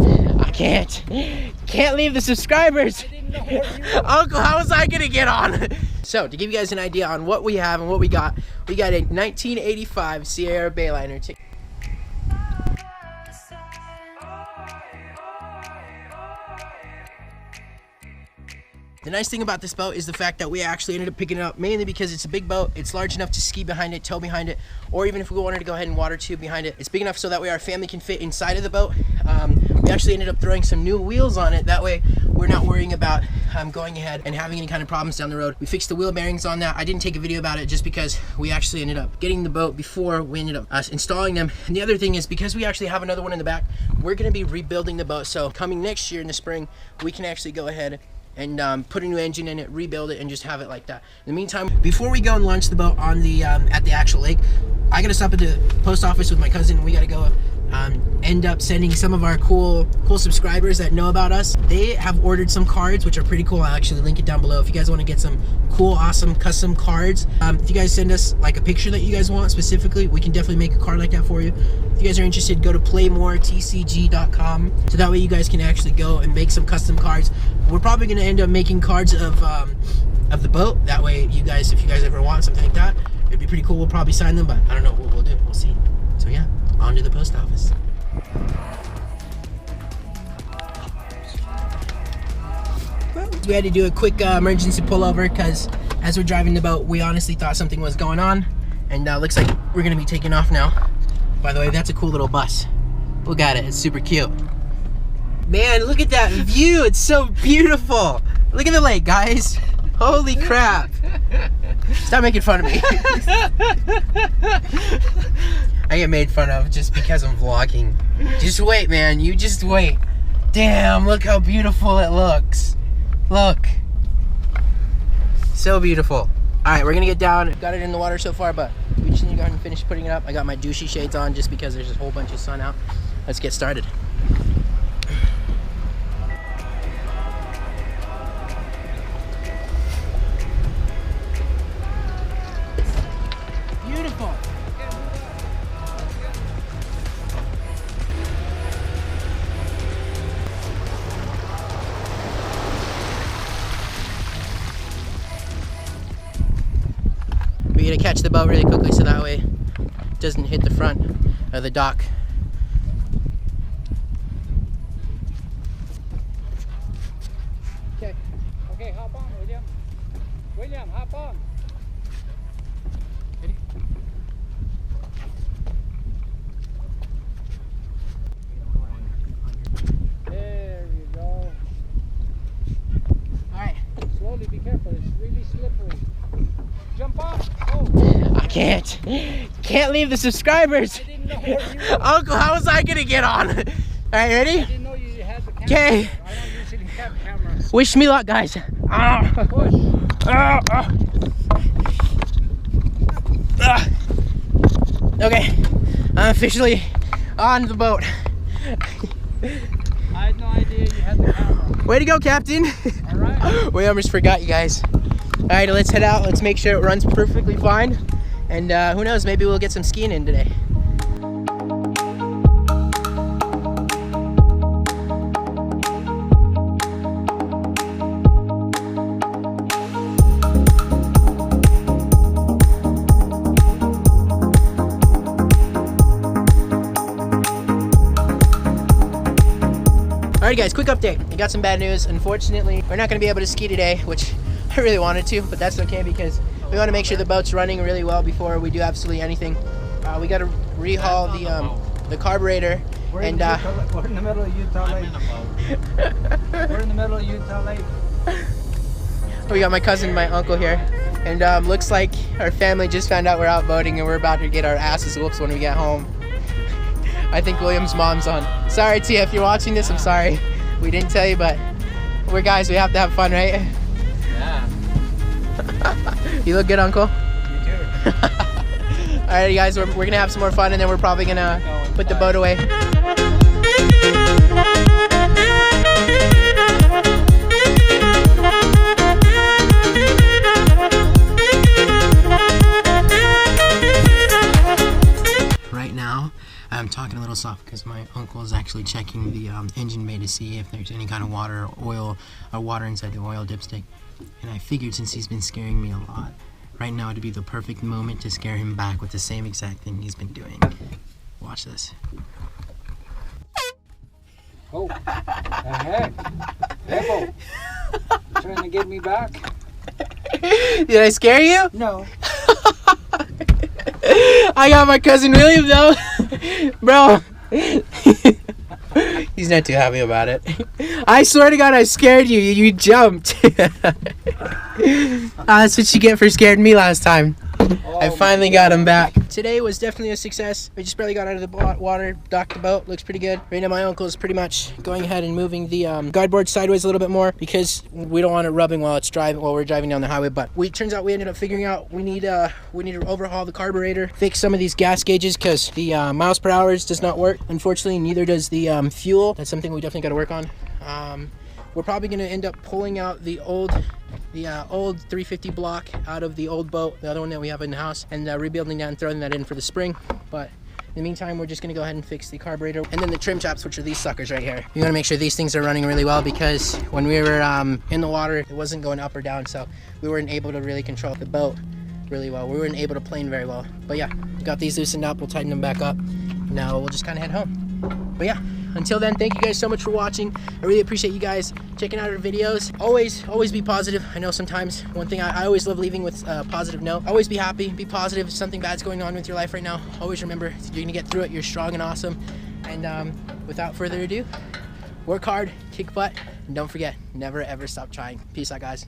I can't leave the subscribers. Uncle, how was I gonna get on? So to give you guys an idea on what we have and what we got a 1985 Sierra Bayliner ticket. The nice thing about this boat is the fact that we actually ended up picking it up mainly because it's a big boat. It's large enough to ski behind it, tow behind it, or even if we wanted to go ahead and water tube behind it. It's big enough so that way our family can fit inside of the boat. We actually ended up throwing some new wheels on it. That way we're not worrying about going ahead and having any kind of problems down the road. We fixed the wheel bearings on that. I didn't take a video about it just because we actually ended up getting the boat before we ended up installing them. And the other thing is because we actually have another one in the back, we're gonna be rebuilding the boat. So coming next year in the spring, we can actually go ahead and put a new engine in it, rebuild it, and just have it like that. In the meantime, before we go and launch the boat on the at the actual lake, I gotta stop at the post office with my cousin. We gotta go end up sending some of our cool subscribers that know about us. They have ordered some cards, which are pretty cool. I'll actually link it down below if you guys want to get some cool, awesome custom cards. If you guys send us like a picture that you guys want specifically, we can definitely make a card like that for you. If you guys are interested, go to playmoretcg.com so that way you guys can actually go and make some custom cards. We're probably going to end up making cards of the boat. That way you guys, if you guys ever want something like that, it'd be pretty cool. We'll probably sign them, but I don't know what we'll do. We'll see. So yeah, on to the post office. We had to do a quick emergency pullover because as we're driving the boat, we honestly thought something was going on, and looks like we're gonna be taking off now. By the way, that's a cool little bus. Look at it, it's super cute. Man, look at that view, it's so beautiful. Look at the lake, guys. Holy crap. Stop making fun of me. I get made fun of just because I'm vlogging. Just wait, man, you just wait. Damn, look how beautiful it looks. Look. So beautiful. All right, we're gonna get down. Got it in the water so far, but we just need to go ahead and finish putting it up. I got my douchey shades on just because there's a whole bunch of sun out. Let's get started. Beautiful. We're gonna catch the boat really quickly so that way it doesn't hit the front of the dock. Okay, okay, hop on, William. William, hop on. Ready? There you go. All right. Slowly, be careful. It's really slippery. Jump on. Oh. I can't leave the subscribers. I didn't know where you were. Uncle, how was I gonna get on? All right, ready? I didn't know you had the camera. Okay. I don't usually have cameras. Wish me luck, guys. Push. Okay, I'm officially on the boat. I had no idea you had the camera. Way to go, Captain. All right. We almost forgot you guys. All right, let's head out. Let's make sure it runs perfectly fine. And who knows, maybe we'll get some skiing in today. Alright guys, quick update. I got some bad news. Unfortunately, we're not going to be able to ski today, which I really wanted to, but that's okay because we want to make sure the boat's running really well before we do absolutely anything. We got to rehaul the carburetor. We're in the middle of Utah Lake. We're in the middle of Utah Lake. We got my cousin and my uncle here. And looks like our family just found out we're out boating and we're about to get our asses whooped when we get home. I think William's mom's on. Sorry, Tia, if you're watching this, I'm sorry. We didn't tell you, but we're guys, we have to have fun, right? Yeah. You look good, Uncle. You too. Alrighty, guys, we're gonna have some more fun, and then we're probably gonna put the boat away. Right now, I'm talking a little soft because my uncle is actually checking checking the engine bay to see if there's any kind of water or oil or water inside the oil dipstick. And I figured since he's been scaring me a lot, right now would be the perfect moment to scare him back with the same exact thing he's been doing. Watch this. Oh, the heck? Hippo. Trying to get me back? Did I scare you? No. I got my cousin William though. Bro. He's not too happy about it. I swear to God, I scared you. You jumped. That's what you get for scaring me last time. I finally got him back. Today was definitely a success. We just barely got out of the water, docked the boat. Looks pretty good. Right now my uncle is pretty much going ahead and moving the guideboard sideways a little bit more because we don't want it rubbing while we're driving down the highway. But turns out we ended up figuring out we need to overhaul the carburetor, fix some of these gas gauges because the miles per hour does not work. Unfortunately, neither does the fuel. That's something we definitely got to work on. We're probably going to end up pulling out the old 350 block out of the old boat, the other one that we have in the house, and rebuilding that and throwing that in for the spring. But in the meantime, we're just going to go ahead and fix the carburetor. And then the trim chops, which are these suckers right here. You want to make sure these things are running really well because when we were in the water, it wasn't going up or down, so we weren't able to really control the boat really well. We weren't able to plane very well. But yeah, we got these loosened up. We'll tighten them back up. Now we'll just kind of head home. But yeah, until then, thank you guys so much for watching. I really appreciate you guys checking out our videos. Always be positive. I know sometimes one thing I always love leaving with a positive note. Always be happy, be positive. If something bad's going on with your life right now, always remember you're gonna get through it. You're strong and awesome. And without further ado, work hard, kick butt, and don't forget, never ever stop trying. Peace out, guys.